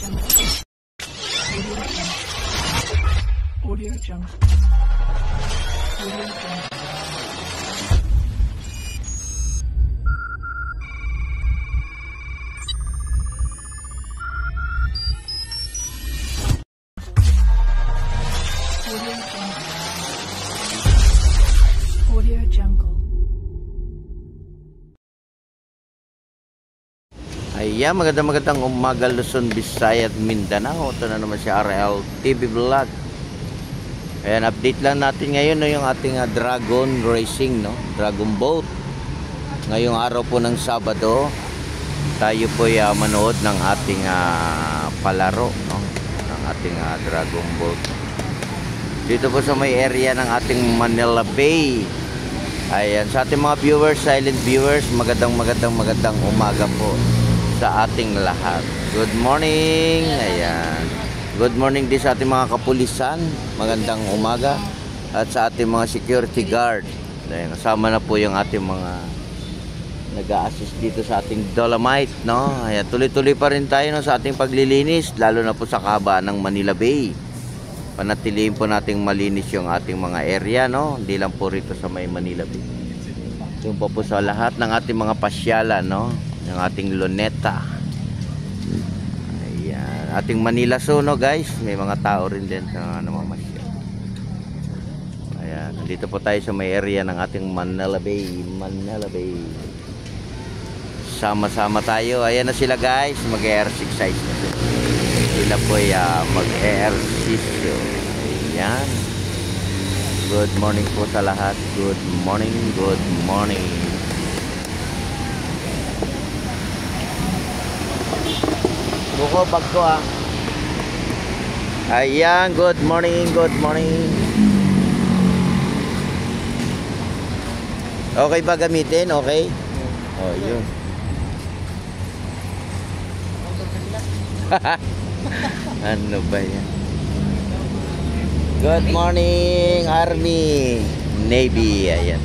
Audio Jungle. Audio Jungle. Ayan, magandang umaga Luzon, Visayas at Mindanao. Ito na naman si RL TV Vlog. Ayan, update lang natin ngayon no, yung ating Dragon Racing, no? Dragon Boat. Ngayong araw po ng Sabado, tayo po manood ng ating palaro, no? Ng ating Dragon Boat. Dito po sa may area ng ating Manila Bay. Ayan, sa ating mga viewers, silent viewers, magandang umaga po sa ating lahat. Good morning. Ayan. Good morning din sa ating mga kapulisan. Magandang umaga. At sa ating mga security guard. Ayan, kasama na po yung ating mga nag-a-assist dito sa ating Dolomite, no? Ayan, tuloy-tuloy pa rin tayo no, sa ating paglilinis, lalo na po sa kahabaan ng Manila Bay. Panatilihin po nating malinis yung ating mga area, no? Hindi lang po rito sa may Manila Bay. Yung po sa lahat ng ating mga pasyalan, no? Yung ating Luneta. Ayan. Ating Manila Zoo, no guys? May mga tao rin din na namamasyal. Ayan. Dito po tayo sa may area ng ating Manila Bay. Manila Bay. Sama-sama tayo. Ayan na sila guys. Mag-exercise na sila. Sila po mag-exercise. Ayan. Good morning po sa lahat. Good morning. Good morning. Buko bag ko Ayan, good morning, good morning. Okay ba gamitin? Okay? Oh, yun. Ano ba yan? Good morning, Army, Navy. Ayan.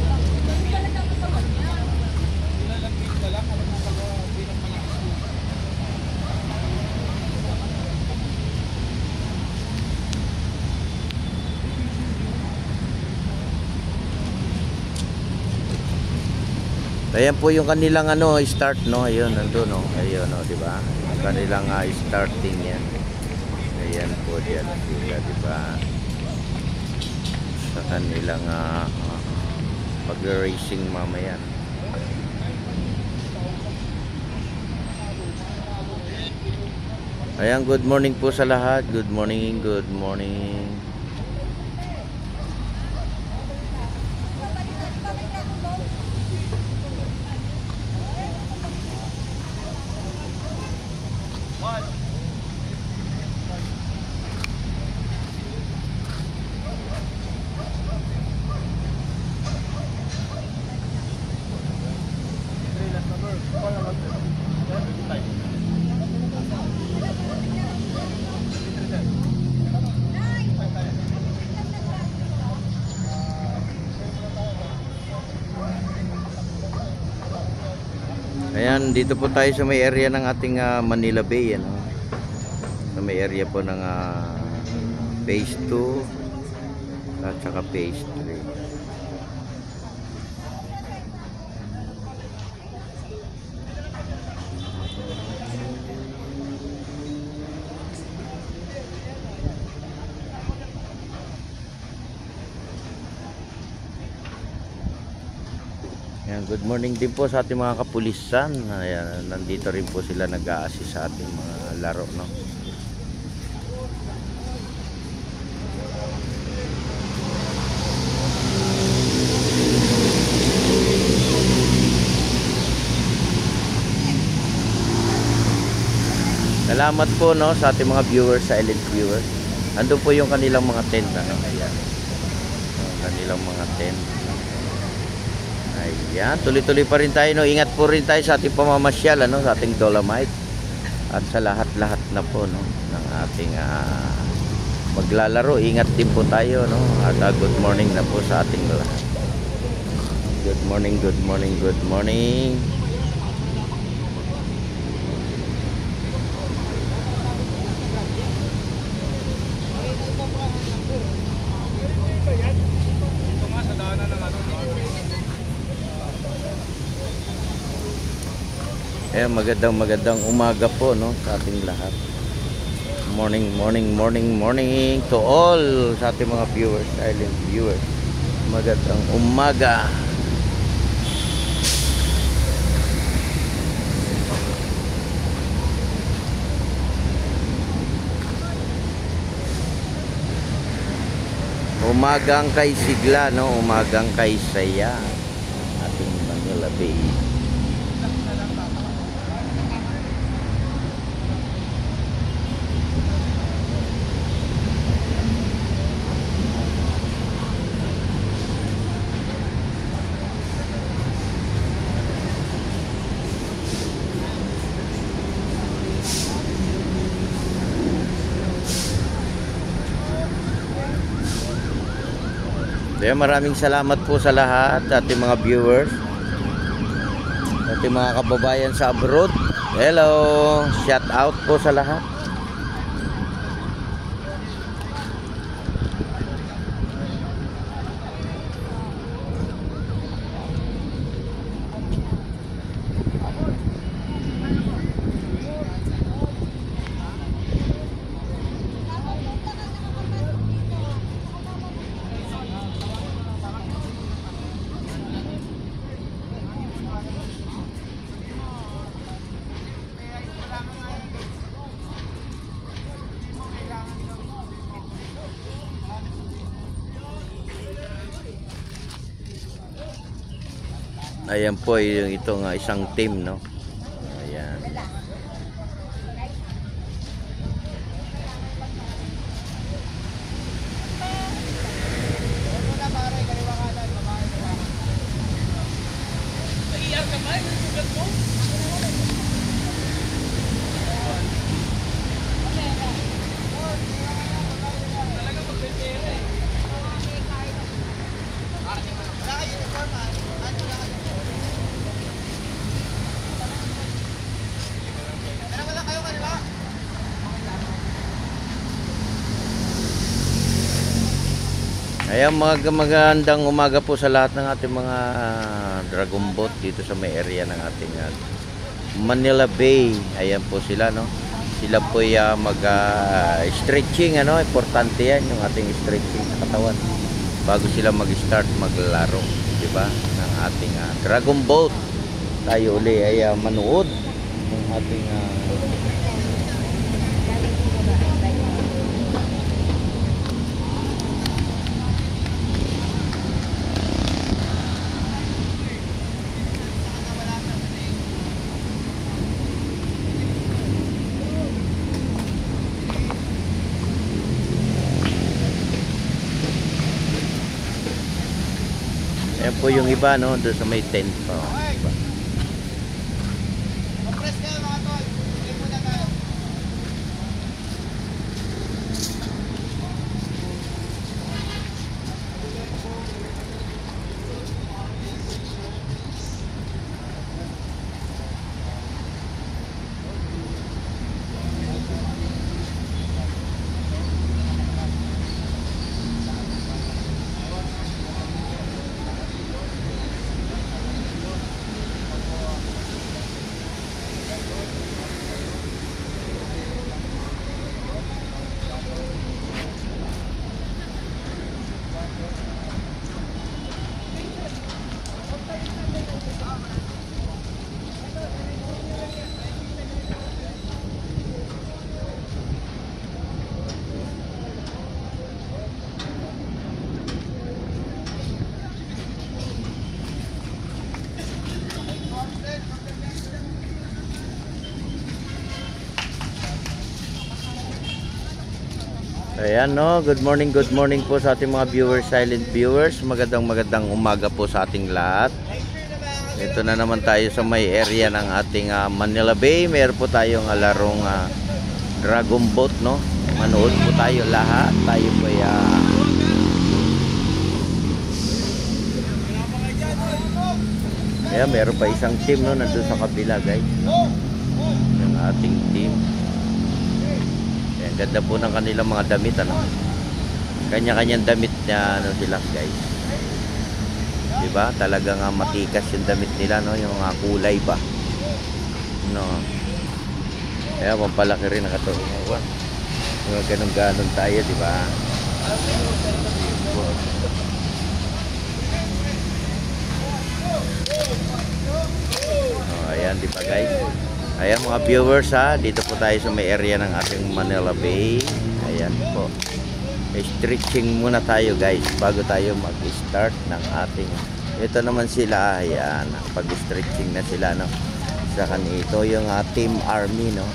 Ayan po yung kanilang start, no? Ayun, nandoon, no? Ayun, no, di ba? Yung kanilang starting yan. Ayan po diyan sila, di ba? Sa kanilang pag-racing mamaya. Ayan, good morning po sa lahat. Good morning, good morning. Ayan, dito po tayo sa may area ng ating Manila Bay, ano? Sa may area po ng phase 2 at saka phase 3. Ayan, good morning din po sa ating mga kapulisan. Ayan, nandito rin po sila nag-a-assist sa ating mga laro, no? Salamat po, no, sa ating mga viewers, silent viewers. Andun po yung kanilang mga tent, no? Ayan. Kanilang mga tent. Ayan, tuloy-tuloy pa rin tayo, no? Ingat po rin tayo sa ating pamamasyal, ano, sa ating Dolomite at sa lahat-lahat na po, no, ng ating maglalaro. Ingat din po tayo, no? At good morning na po sa ating lahat. Good morning, good morning, good morning. Magandang umaga po, no, sa ating lahat. Morning to all sa ating mga viewers, silent viewers. Magandang umaga. Umagang kay sigla, no, umagang kay saya. Ating Manila Bay. Maraming salamat po sa lahat, ating mga viewers, ating mga kababayan sa abroad. Hello, shout out po sa lahat. Ayan po yung itong isang team, no. Ayan. Ayan, magandang umaga po sa lahat ng ating mga dragon boat dito sa may area ng ating Manila Bay. Ayan po sila, no. Sila po stretching, ano, importante yan yung ating stretching sa katawan bago sila mag-start maglaro, di ba? Ng ating dragon boat. Tayo uli ay manood ng ating ayan po yung iba, no, doon sa may tent pa. Diba? Ayan, no, good morning po sa ating mga viewers, silent viewers. Magandang umaga po sa ating lahat. Ito na naman tayo sa may area ng ating Manila Bay. Meron po tayong larong dragon boat, no. Manood po tayo lahat. Tayo po ayan, meron pa isang team, no, nandun sa kabila, guys. Yung ating team. Ganda po ng kanilang mga damit, ano. Kanya-kanyang damit na, ano, sila, guys. Diba? Talagang matikas yung damit nila, no, yung kulay ba. No. Kaya pampalaki rin ang katawan. Mga ganun-ganon tayo, di ba? Oh, ayan, di ba guys? Ayan mga viewers ha, dito po tayo sa may area ng ating Manila Bay. Ayan po. Stretching muna tayo guys bago tayo mag-start ng ating. Ito naman sila, ayan, pag-stretching na sila, no. Sa kanito yung Team Army, no.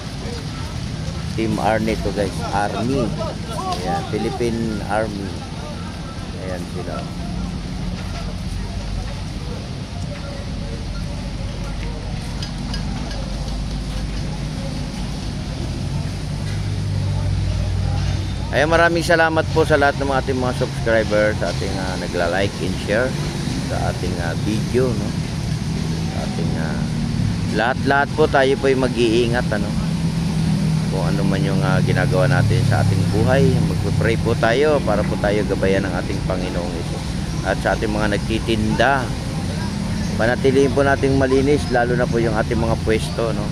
Team Army to guys, Army. Ayan, Philippine Army. Ayan sila. Ayan, maraming salamat po sa lahat ng ating mga subscribers, sa ating nagla-like and share sa ating video, no. Sa ating lahat-lahat po tayo po ay mag-iingat, ano. Kung ano man yung ginagawa natin sa ating buhay, magpe-pray po tayo para po tayo gabayan ng ating Panginoong Hesus. At sa ating mga nagtitinda, panatilihin po nating malinis, lalo na po yung ating mga pwesto, no.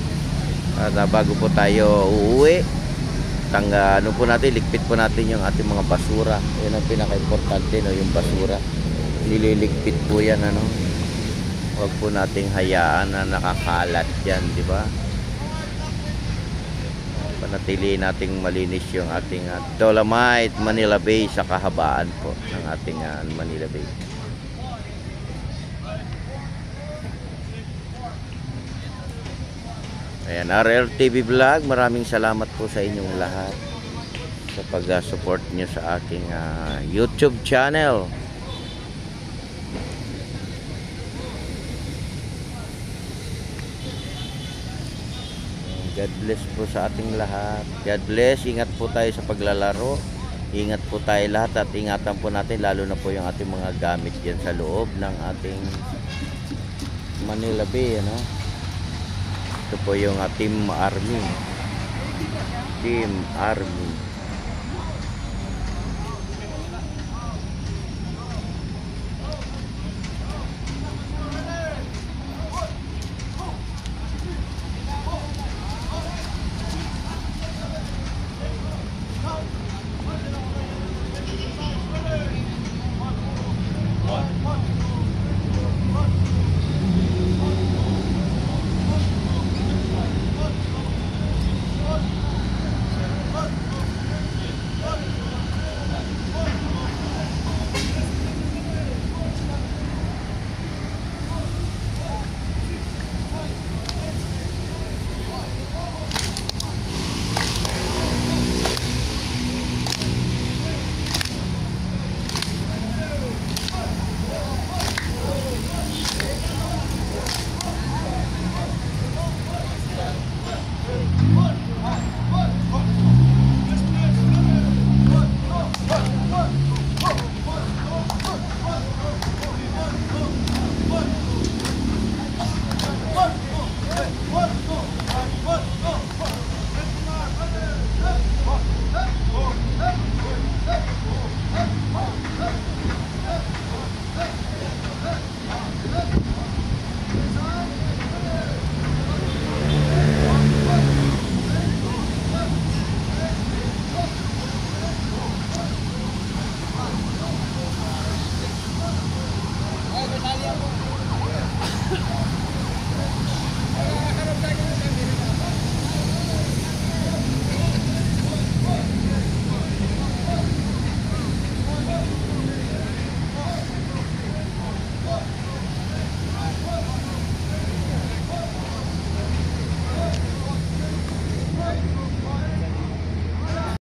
At bago po tayo uuwi, ano po natin, ligpit po natin yung ating mga basura. Yan ang pinaka-importante, no, yung basura. Nililigpit po yan, ano. Huwag po nating hayaan na nakakalat yan, di ba? Panatilihin nating malinis yung ating Dolomite Manila Bay sa kahabaan po ng ating Manila Bay. Ayan, RL TV Vlog, maraming salamat po sa inyong lahat sa pag-support nyo sa aking YouTube channel. God bless po sa ating lahat. God bless, ingat po tayo sa paglalaro. Ingat po tayo lahat at ingatan po natin lalo na po yung ating mga gamit dyan sa loob ng ating Manila Bay, ano? Ito po yung Team Army. Team Army.